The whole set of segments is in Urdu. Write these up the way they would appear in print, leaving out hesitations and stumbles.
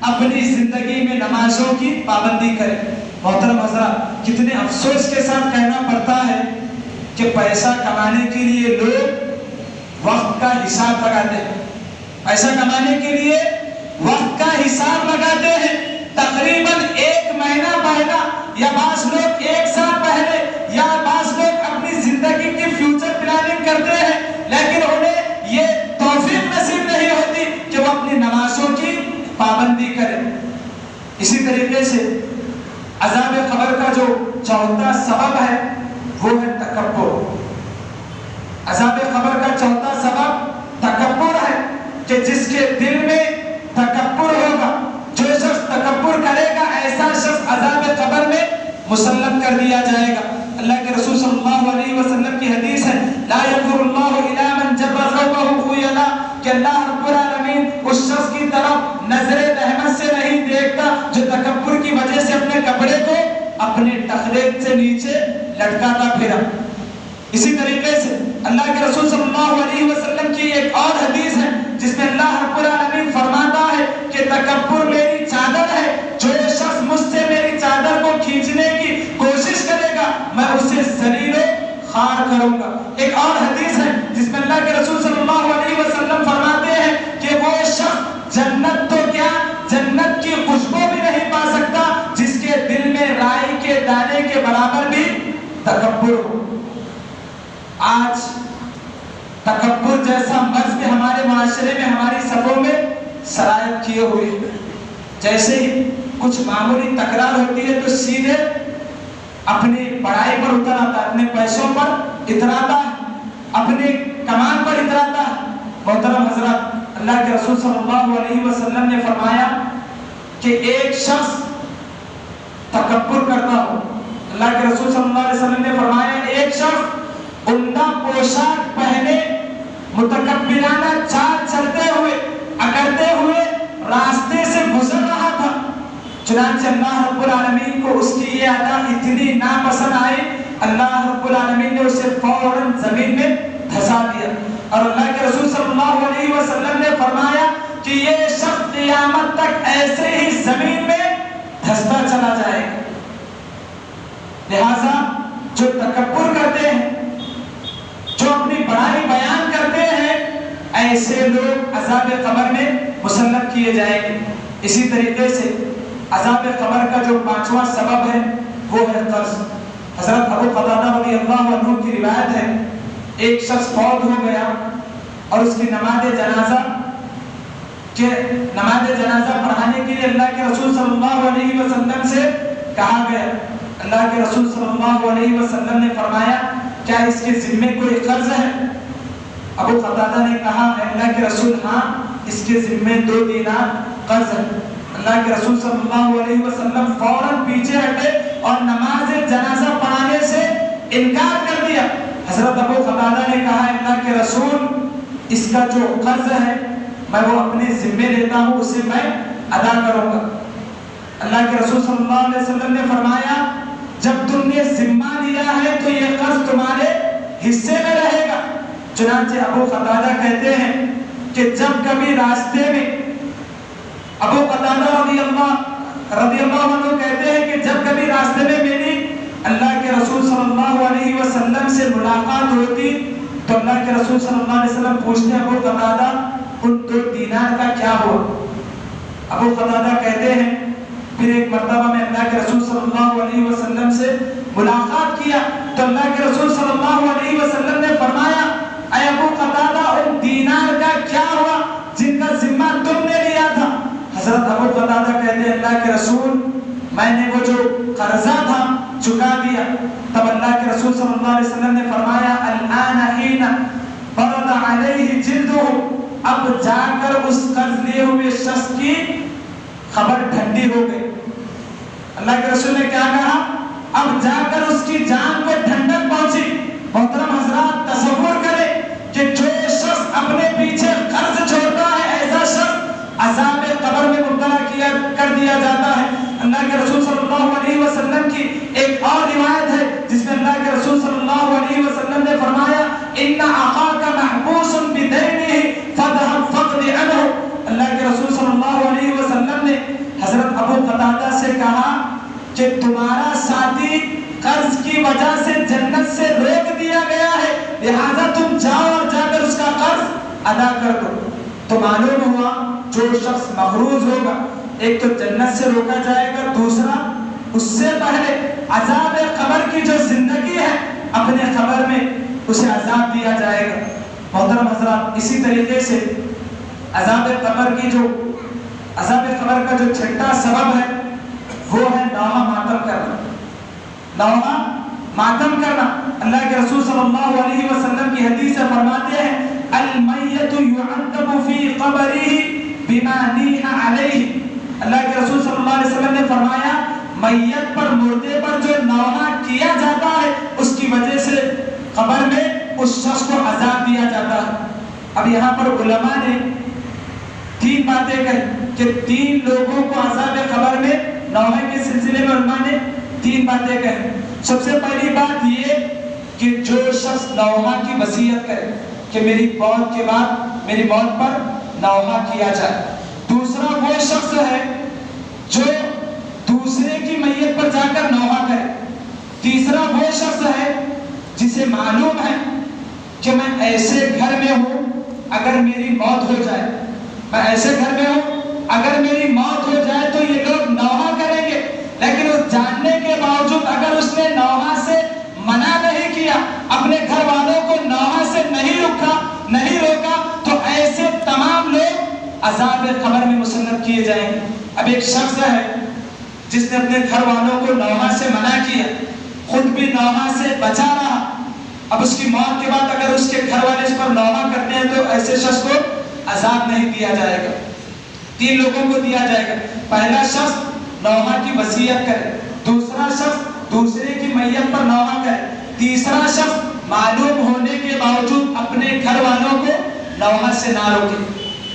اپنی زندگی میں نمازوں کی پابندی کرے۔ محترم حضرات، کتنے افسوس کے ساتھ کہنا پڑتا ہے کہ پیسہ کمانے کے لیے لوگ وقت کا حساب لگاتے ہیں، پیسہ کمانے کے لیے وقت کا حساب لگاتے ہیں۔ تقریباً 1 مہینہ پہلا یا بعض لوگ 1 سال پہلے یا بعض لوگ اپنی زندگی کی فیوچر پلاننگ کرتے ہیں، لیکن انہیں یہ توفیق نصیب نہیں ہوتی کہ وہ اپنی نمازوں کی پابندی کریں۔ اسی طریقے سے عذاب قبر کا جو چوتھا سبب ہے وہ ہے تکبر۔ عذاب قبر کا چوتھا سبب تکبر ہے کہ جس کے دل میں تکبر ہوگا، جو شخص تکبر کرے گا، ایسا شخص عذاب قبر میں مسلط کر دیا جائے گا۔ اللہ کے رسول صلی اللہ علیہ وسلم کی حدیث ہے، لا ينظر اللہ الی من جر ثوبہ خیلا، کہ اللہ رب العالمین اس شخص کی طرف نظر رحمت سے نہیں دیکھتا جو تکبر کی وجہ سے اپنے کپڑے کو اپنے ٹخنے سے نیچے لٹکاتا پھرا۔ اسی طریقے سے اللہ کے رسول صلی اللہ علیہ وسلم کی ایک اور حدیث ہے جس میں اللہ رب العالمین فرماتا ہے کہ تکبر میری چادر ہے، جو شخص مجھ سے میری چادر کو کھینچنے کی کوشش کرے گا میں اسے ذلیل و خوار کروں گا۔ ایک اور حدیث ہے جس میں اللہ کے رسول صلی اللہ علیہ وسلم فرماتے ہیں کہ وہ شخص جنت تو کیا جنت کی خوشبو بھی نہیں پا سکتا جس کے دل میں رائی کے دانے کے برابر بھی تکبر ہو۔ آج تکبر جیسا مرض کے ہمارے معاشرے میں ہماری صفوں میں سرایت کیے ہوئے ہیں۔ جیسے ہی کچھ معمولی تکرار ہوتی ہے تو سیدھے اپنی پڑھائی پر اتر آتا ہے، اپنے پیسوں پر اتراتا ہے، اپنے کمان پر اتراتا ہے۔ محترم حضرات، اللہ کے رسول صلی اللہ علیہ وسلم نے فرمایا کہ ایک شخص تکبر کرتا ہو، اللہ کے رسول صلی اللہ علیہ وسلم نے فرمایا ایک شخص عمدہ پوشاک پہنے متکبرانہ چال چلتے ہوئے اکڑتے ہوئے راستے سے گزر رہا تھا، چنانچہ اللہ رب العالمین کو اس کی یہ ادا اتنی ناپسند آئی، اللہ رب العالمین نے اسے فوراً زمین میں دھسا دیا۔ اور اللہ کے رسول صلی اللہ علیہ وسلم نے فرمایا کہ یہ شخص قیامت تک ایسے ہی زمین میں دھستا چلا جائے گا۔ لہذا جو تکبر کرتے ہیں، جو اپنی بڑائی بیان کرتے ہیں، ایسے لوگ عذاب قبر میں مسلط کیے جائیں گے۔ اسی طریقے سے عذاب قبر کا جو 5واں سبب ہے وہ ہے قرض۔ حضرت ابو قتادہ رضی اللہ عنہ کی روایت ہے، ایک شخص فوت ہو گیا اور اس کی نماز جنازہ پڑھانے کے لیے اللہ کے رسول صلی اللہ علیہ وسلم سے کہا گیا۔ اللہ کے رسول صلی اللہ علیہ وسلم نے فرمایا کیا اس کے ذمے کوئی قرض ہے؟ ابو قتادہ نے کہا اللہ کے رسول ہاں، اس کے ذمے 2 دینار قرض ہے۔ اللہ کے رسول صلی اللہ علیہ وسلم فوراً پیچھے ہٹے اور نماز جنازہ پڑھانے سے انکار کر دیا۔ حضرت ابو قتادہ نے کہا اللہ کے رسول اس کا جو قرض ہے میں وہ اپنے ذمے لیتا ہوں، اسے میں ادا کروں گا۔ اللہ کے رسول صلی اللہ علیہ وسلم نے فرمایا جب تم نے ذمہ لیا ہے تو یہ قرض تمہارے حصے میں رہے گا۔ چنانچہ ابو قتادہ کہتے ہیں کہ جب کبھی راستے میں ابو قتادہ رضی اللہ عنہ کہتے ہیں کہ جب کبھی راستے میں میری اللہ کے رسول صلی اللہ علیہ وسلم سے ملاقات ہوتی تو اللہ کے رسول صلی اللہ علیہ وسلم پوچھتے ابو قتادہ ان 2 دینار کا کیا ہوا؟ ابو قتادہ کہتے ہیں پھر ایک مرتبہ میں اللہ کے رسول صلی اللہ علیہ وسلم سے ملاقات کیا تو اللہ کے رسول صلی اللہ علیہ وسلم نے فرمایا اے ابو قتادہ ان دینار کا کیا ہوا جن کا ذمہ تم نے لیا تھا؟ حضرت ابو قتادہ کہتے ہیں اللہ کے رسول میں نے وہ جو قرضہ تھا چکا دیا۔ تب اللہ کے رسول صلی اللہ علیہ وسلم نے فرمایا الآن حین برد علیہ جلدہ، اب جا کر اس قرض لیے ہوئے شخص کی خبر ٹھنڈی ہو گئی۔ اللہ کے رسول نے کیا کہا؟ اب جا کر اس کی جان کو ٹھنڈک پہنچی۔ محترم حضرات تصور کریں کہ جو شخص اپنے پیچھے قرض چھوڑتا ہے ایسا شخص عذاب قبر میں مبتلا کر دیا جاتا ہے۔ اللہ کے رسول صلی اللہ علیہ وسلم کی ایک اور روایت ہے جس میں اللہ کے رسول صلی اللہ علیہ وسلم نے فرمایا ان اخاک محبوس بدینہ فاذهب فاقض عنه۔ اللہ کے رسول صلی اللہ علیہ وسلم نے سے کہا کہ تمہارا ساتھی قرض کی وجہ سے جنت سے روک دیا گیا ہے، لہذا تم جاؤ اور جا کر اس کا قرض ادا کر دو۔ تو معلوم ہوا جو شخص مقروض ہوگا ایک تو جنت سے روکا جائے گا، دوسرا اس سے پہلے عذاب قبر کی جو زندگی ہے اپنے قبر میں اسے عذاب دیا جائے گا۔ محترم حضرات، اسی طریقے سے عذاب قبر کا جو چھٹا سبب ہے وہ ہے نوحہ ماتم کرنا۔ نوحہ ماتم کرنا، اللہ کے رسول صلی اللہ علیہ وسلم کی حدیث سے فرماتے ہیں المیت یعذب فی قبرہ بما نیح علیہ۔ اللہ کے رسول صلی اللہ علیہ وسلم نے فرمایا میت پر، مردے پر جو نوحہ کیا جاتا ہے اس کی وجہ سے قبر میں اس شخص کو عذاب دیا جاتا ہے۔ اب یہاں پر علماء نے تین باتیں کہی کہ تین لوگوں کو عذاب قبر میں نوحہ کے سلسلے میں علماء نے تین باتیں کہی۔ سب سے پہلی بات یہ کہ جو شخص نوحہ کی وصیت کرے کہ میری موت کے بعد میری موت پر نوحہ کیا جائے۔ دوسرا وہ شخص ہے جو دوسرے کی میت پر جا کر نوحہ کرے۔ تیسرا وہ شخص ہے جسے معلوم ہے کہ میں ایسے گھر میں ہوں اگر میری موت ہو جائے، میں ایسے گھر میں ہوں اگر میری موت ہو جائے تو یہ لوگ نوحہ کریں گے، لیکن اس جاننے کے باوجود اگر اس نے نوحہ سے منع نہیں کیا، اپنے گھر والوں کو نوحہ سے نہیں روکا تو ایسے تمام لوگ عذاب قبر میں مسلط کیے جائیں گے۔ اب ایک شخص ہے جس نے اپنے گھر والوں کو نوحہ سے منع کیا، خود بھی نوحہ سے بچا رہا، اب اس کی موت کے بعد اگر اس کے گھر والے اس پر نوحہ کرتے ہیں تو ایسے شخص کو عذاب نہیں دیا جائے گا۔ تین لوگوں کو دیا جائے گا۔ پہلا شخص نوحہ کی وصیت کرے، دوسرا شخص دوسرے کی میت پر نوحہ کرے، تیسرا شخص معلوم ہونے کے باوجود اپنے گھر والوں کو نوحہ سے نہ روکے۔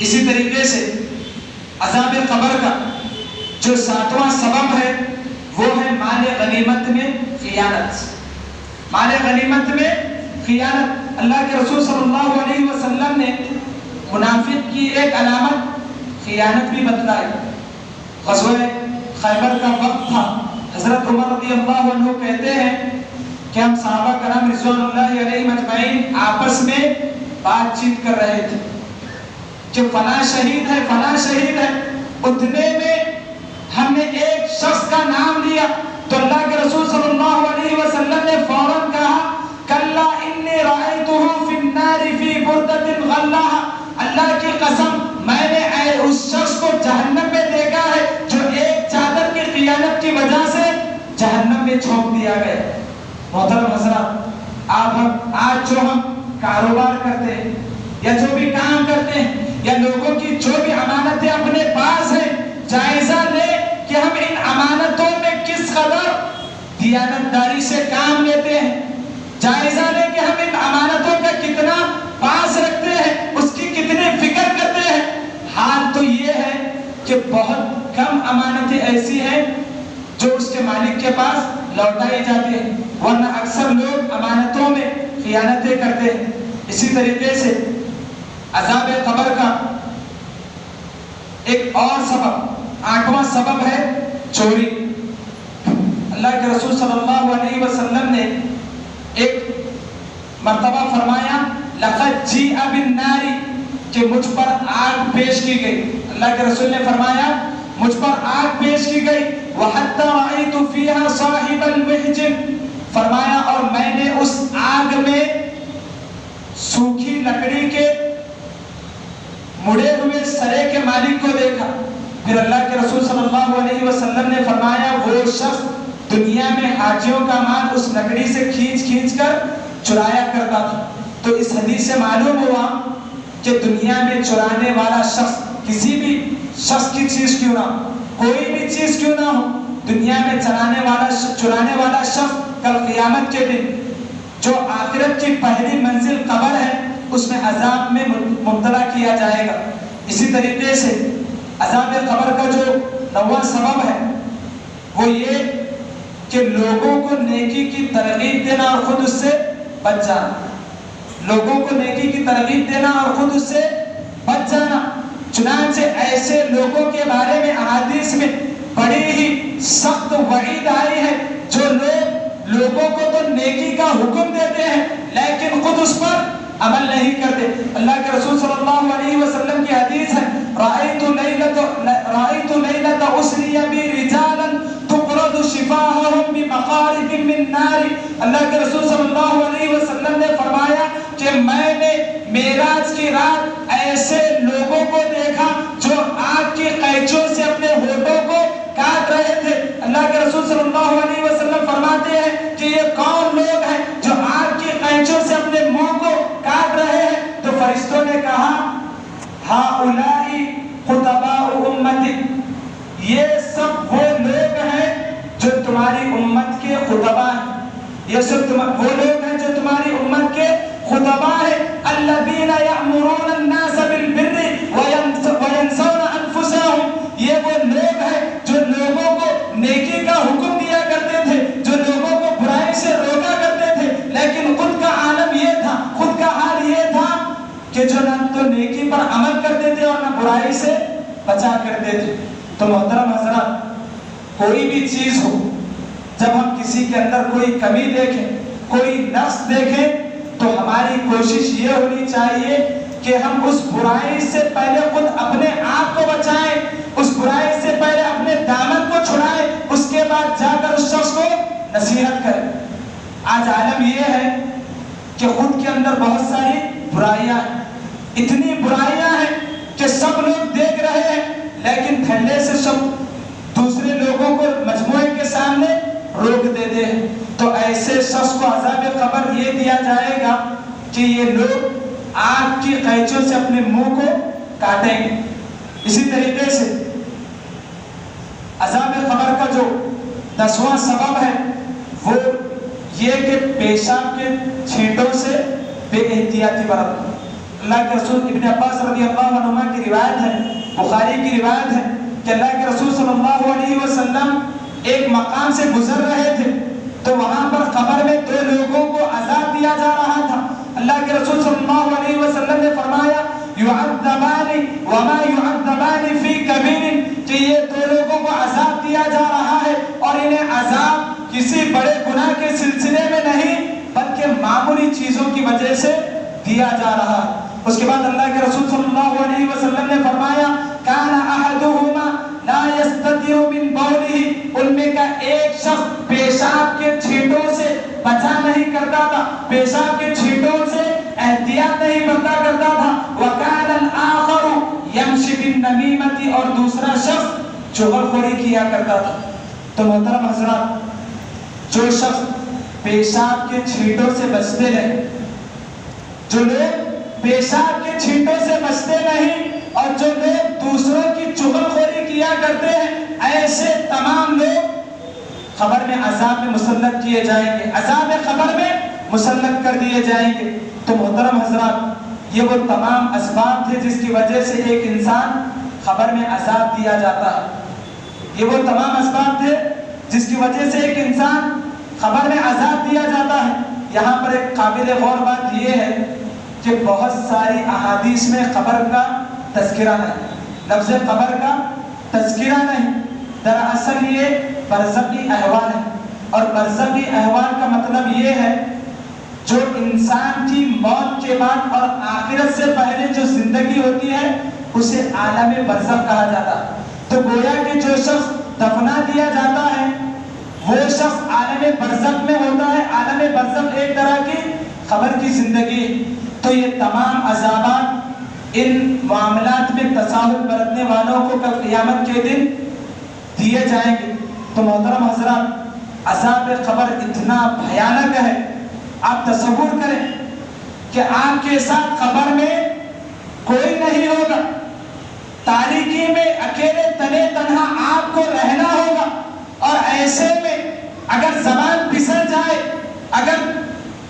اسی طریقے سے عذاب قبر کا جو ساتواں سبب ہے وہ ہے مال غنیمت میں خیانت۔ مال غنیمت میں خیانت، اللہ کے رسول صلی اللہ علیہ وسلم نے منافق کی ایک علامت خیانت بھی بتلائی۔ غزوہ خیبر کا وقت تھا، حضرت عمر رضی اللہ عنہ کہتے ہیں کہ ہم صحابہ کرام رضوان اللہ علیہم اجمعین آپس میں بات چیت کر رہے تھے کہ فلاں شہید ہے، فلاں شہید ہے۔ اتنے میں ہم نے ایک شخص کا نام لیا تو اللہ کے رسول صلی اللہ علیہ وسلم نے فوراً کہا کلا انی رأیتہ فی النار فی بردۃ غلّاھا، اللہ کی قسم میں نے اس شخص کو جہنم میں دیکھا ہے جو ایک چادر کی خیانت کی وجہ سے جہنم میں جھونک دیا گیا۔ محترم حضرات، آج جو ہم کاروبار کرتے ہیں یا جو بھی کام کرتے ہیں یا لوگوں کی جو بھی امانتیں اپنے پاس ہیں، جائزہ لیں کہ ہم ان امانتوں میں کس قدر دیانتداری سے کام لیتے ہیں، جائزہ لیں کہ ہم ان امانتوں کا کتنا پاس رکھتے ہیں، اس کی کتنی فکر کرتے ہیں۔ حال تو یہ ہے کہ بہت کم امانتیں ایسی ہیں جو اس کے مالک کے پاس لوٹائی جاتی ہیں، ورنہ اکثر لوگ امانتوں میں خیانتیں کرتے ہیں۔ اسی طریقے سے عذاب قبر کا ایک اور سبب، آٹھواں سبب ہے چوری۔ اللہ کے رسول صلی اللہ علیہ وسلم نے ایک مرتبہ فرمایا لقد جیء بالنار، کہ مجھ پر آگ پیش کی گئی۔ اللہ کے رسول نے فرمایا مجھ پر آگ پیش کی گئی، وحتی رأیت فیہا صاحب المحجن، فرمایا اور میں نے اس آگ میں سوکھی لکڑی کے مڑے ہوئے سرے کے مالک کو دیکھا۔ پھر اللہ کے رسول صلی اللہ علیہ وسلم نے فرمایا وہ شخص دنیا میں حاجیوں کا مال اس لکڑی سے کھینچ کر چرایا کرتا تھا۔ تو اس حدیث سے معلوم ہوا کہ دنیا میں چرانے والا شخص، کسی بھی شخص کی چیز کیوں نہ ہو، کوئی بھی چیز کیوں نہ ہو، دنیا میں چرانے والا شخص کل قیامت کے دن جو آخرت کی پہلی منزل قبر ہے اس میں عذاب میں مبتلا کیا جائے گا۔ اسی طریقے سے عذاب قبر کا جو نواں سبب ہے وہ یہ کہ لوگوں کو نیکی کی ترغیب دینا اور خود اس سے بچ جانا، لوگوں کو نیکی کی ترغیب دینا اور خود اس سے بچ جانا۔ چنانچہ ایسے لوگوں کے بارے میں احادیث میں بڑی ہی سخت وعید آئی ہے جو لوگوں کو تو نیکی کا حکم دیتے ہیں لیکن خود اس پر عمل نہیں کرتے. اللہ کے رسول صلی اللہ علیہ وسلم کی حدیث ہے رأیت لیلۃ اسری بی رجالا تقرض شفاہہم بمقارب من نار. اللہ کے رسول صلی اللہ علیہ وسلم نے فرمایا کہ میں نے معراج کی رات ایسے لوگوں کو دیکھا جو آگ کی قینچوں سے اپنے ہونٹوں کو کاٹ رہے تھے. اللہ کے رسول صلی اللہ علیہ وسلم فرماتے ہیں کہ یہ کون لوگ ہیں جو آگ کی قینچوں سے اپنے منہ کو کاٹ رہے ہیں؟ تو فرشتوں نے کہا ہؤلاء خطباء امتک، یہ سب وہ لوگ ہیں جو تمہاری امت کے خطباء ہیں. یہ سب وہ لوگ ہیں جو تمہاری امت کے خطباء ہیں. الذین یأمرون الناس بالبر وینسون انفسهم، یہ وہ لوگ ہیں جو لوگوں کو نیکی کا حکم دیا کرتے تھے، جو لوگوں کو برائی سے روکا کرتے تھے، لیکن خود کا عالم یہ تھا، خود کا حال یہ تھا کہ جو نہ تو نیکی پر عمل کرتے تھے اور نہ برائی سے بچا کرتے تھے. تو محترم حضرات، کوئی بھی چیز ہو، جب ہم کسی کے اندر کوئی کمی دیکھیں، کوئی نقص دیکھیں، تو ہماری کوشش یہ ہونی چاہیے کہ ہم اس برائی سے پہلے خود اپنے آپ کو بچائیں، اس برائی سے پہلے اپنے دامن کو چھڑائیں، اس کے بعد جا کر اس شخص کو نصیحت کریں. آج عالم یہ ہے کہ خود کے اندر بہت ساری برائیاں ہیں، اتنی برائیاں ہیں کہ سب لوگ دیکھ رہے ہیں، لیکن پھیلنے سے سب دوسرے لوگوں کو مجموعے کے سامنے روک دیتے ہیں. تو ایسے شخص کو عذاب قبر یہ دیا جائے گا کہ یہ لوگ آگ کی قینچوں سے اپنے منہ کو کاٹیں گے. اسی طریقے سے عذاب قبر کا جو 10واں سبب ہے وہ یہ کہ پیشاب کے چھینٹوں سے بے احتیاطی برتنا. اللہ کے رسول ابن عباس رضی اللہ عنہما کی روایت ہے، بخاری کی روایت ہے کہ اللہ کے رسول صلی اللہ علیہ وسلم ایک مقام سے گزر رہے تھے تو وہاں پر قبر میں 2 لوگوں کو عذاب دیا جا رہا تھا. اللہ کے رسول صلی اللہ علیہ وسلم نے فرمایا یعذبان وما یعذبان فی کبیر، کہ یہ 2 لوگوں کو عذاب دیا جا رہا ہے اور انہیں عذاب کسی بڑے گناہ کے سلسلے میں نہیں بلکہ معمولی چیزوں کی وجہ سے دیا جا رہا ہے. اس کے بعد اللہ کے رسول صلی اللہ علیہ وسلم نے فرمایا کان احدہما لا یستتر من بولہ، ان میں کا ایک شخص پیشاب کے چھینٹوں سے بچا نہیں کرتا تھا، پیشاب کے چھینٹوں سے احتیاط نہیں برتا کرتا تھا. وکان الاخر یمشی بالنمیمۃ، اور دوسرا شخص چغلخوری کیا کرتا تھا. تو محترم حضرات، جو شخص پیشاب کے چھینٹوں سے بچتے نہیں، جو لوگ پیشاب کے چھینٹوں سے بچتے نہیں اور جو لوگ دوسروں کی چغلخوری کیا کرتے ہیں، ایسے تمام لوگ قبر میں عذاب میں مسلط کیے جائیں گے، عذاب قبر میں مسلط کر دیے جائیں گے. تو محترم حضرات، یہ وہ تمام اسباب تھے جس کی وجہ سے ایک انسان قبر میں عذاب دیا جاتا ہے. یہ وہ تمام اسباب تھے جس کی وجہ سے ایک انسان قبر میں عذاب دیا جاتا ہے. یہاں پر ایک قابل غور بات یہ ہے کہ بہت ساری احادیث میں قبر کا تذکرہ نہیں، لفظ قبر کا تذکرہ نہیں. دراصل یہ برزخی احوال ہے، اور برزخی احوال کا مطلب یہ ہے جو انسان کی موت کے بعد اور آخرت سے پہلے جو زندگی ہوتی ہے اسے عالم برزخ کہا جاتا ہے. تو گویا کہ جو شخص دفنا دیا جاتا ہے وہ شخص عالم برزخ میں ہوتا ہے. عالم برزخ ایک طرح کی قبر کی زندگی. تو یہ تمام عذابات ان معاملات میں تساہل برتنے والوں کو کل قیامت کے دن دیے جائیں گے. تو محترم حضرات، عذاب قبر اتنا بھیانک ہے، آپ تصور کریں کہ آپ کے ساتھ قبر میں کوئی نہیں ہوگا، تاریکی میں اکیلے تنے تنہا آپ کو رہنا ہوگا، اور ایسے میں اگر زبان پھسل جائے، اگر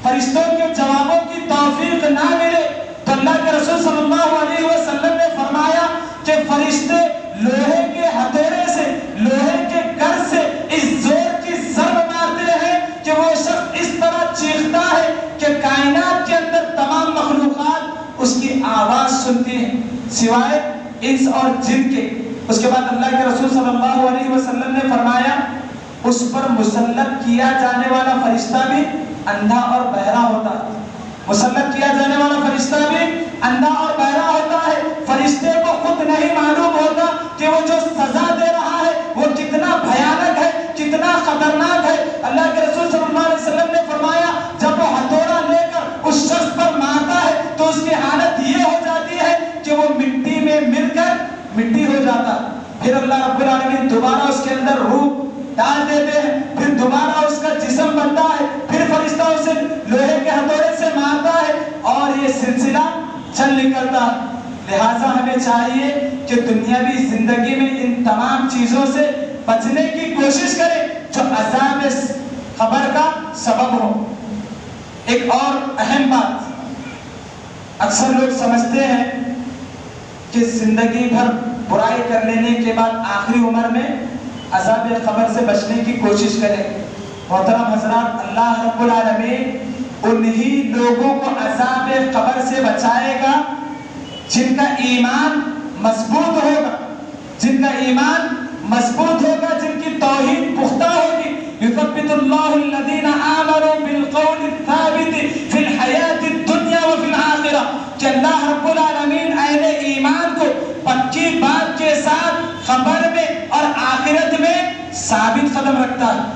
فرشتوں کے جوابوں کی توفیق نہ ملے، تو اللہ کے رسول صلی اللہ علیہ وسلم نے فرمایا کہ فرشتے لوہے کے ہتھوڑے سے، لوہے کے گر سے اس زور کی ضرب مارتے ہیں کہ وہ شخص اس طرح چیختا ہے کہ کائنات کے اندر تمام مخلوقات اس کی آواز سنتی ہیں سوائے انس اور جن کے. اس کے بعد اللہ کے رسول صلی اللہ علیہ وسلم نے فرمایا اس پر مسلط کیا جانے والا فرشتہ بھی اندھا اور بہرا ہوتا ہے. مسلط کیا جانے والا فرشتہ بھی اندھا اور بہرا ہوتا ہے. فرشتے کو خود نہیں معلوم ہوتا کہ وہ جو سزا دے رہا ہے وہ کتنا بھیانک ہے, کتنا خطرناک ہے. اللہ کے رسول صلی اللہ علیہ وسلم نے فرمایا جب وہ ہتھوڑا لے کر اس شخص پر مارتا ہے تو اس کی حالت یہ ہو جاتی ہے کہ وہ مٹی میں مل کر مٹی ہو جاتا. پھر اللہ رب العالمین دوبارہ اس کے اندر روح ڈال دیتے ہیں, پھر دوبارہ اس کا جسم بنتا ہے, پھر فرشتہ اسے لوہے کے ہتھوڑے سے مارتا ہے اور یہ سلسلہ چل نکلتا ہے. لہٰذا ہمیں چاہیے کہ دنیاوی زندگی میں ان تمام چیزوں سے بچنے کی کوشش کریں جو عذاب قبر کا سبب ہو. ایک اور اہم بات, اکثر لوگ سمجھتے ہیں کہ زندگی بھر برائی کر لینے کے بعد آخری عمر میں عذاب قبر سے بچنے کی کوشش کریں. محترم حضرات, اللہ رب العالمین انہی لوگوں کو عذاب قبر سے بچائے گا جن کا ایمان مضبوط ہوگا, جن کا ایمان مضبوط ہوگا, جن کی توحید پختہ ہوگی. یثبت اللہ الذین آمنوا بالقول الثابت فی الحیاۃ الدنیا وفی الآخرہ, کہ اللہ رب العالمین اہل ایمان کو پکی بات کے ساتھ قبر میں اور آخرت میں ثابت قدم رکھتا ہے.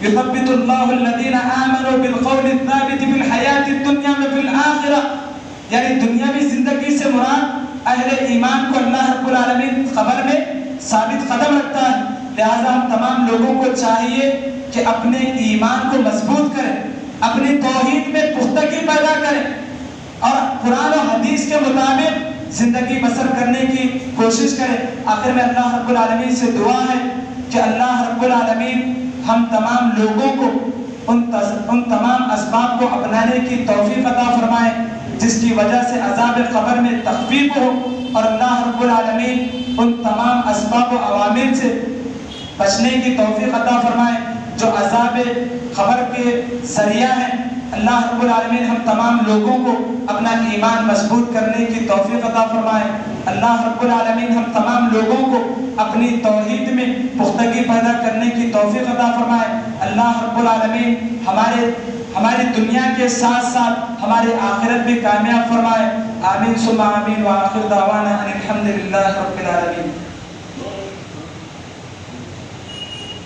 یثبت اللہ الذین آمنوا بالقول الثابت فی الحیاۃ الدنیا وفی الآخرہ, یعنی دنیاوی زندگی سے مراد اہل ایمان کو اللہ رب العالمین قبر میں ثابت قدم رکھتا ہے. لہذا ہم تمام لوگوں کو چاہیے کہ اپنے ایمان کو مضبوط کریں, اپنی توحید میں پختگی پیدا کریں اور قرآن و حدیث کے مطابق زندگی بسر کرنے کی کوشش کریں. آخر میں اللہ رب العالمین سے دعا ہے کہ اللہ رب العالمین ہم تمام لوگوں کو ان تمام اسباب کو اپنانے کی توفیق عطا فرمائے جس کی وجہ سے عذاب قبر میں تخفیف ہو, اور اللہ رب العالمین ان تمام اسباب و عوامل سے بچنے کی توفیق عطا فرمائے جو عذاب قبر کے ذریعہ ہیں. اللہ رب العالمین ہم تمام لوگوں کو اپنا ایمان مضبوط کرنے کی توفیق عطا فرمائے. اللہ رب العالمین ہم تمام لوگوں کو اپنی توحید میں پختگی پیدا کرنے کی توفیق عطا فرمائے. اللہ رب العالمین ہماری دنیا کے ساتھ ساتھ ہماری آخرت بھی کامیاب فرمائے. آمین ثم آمین. وآخر دعوانا ان الحمد للہ رب العالمین.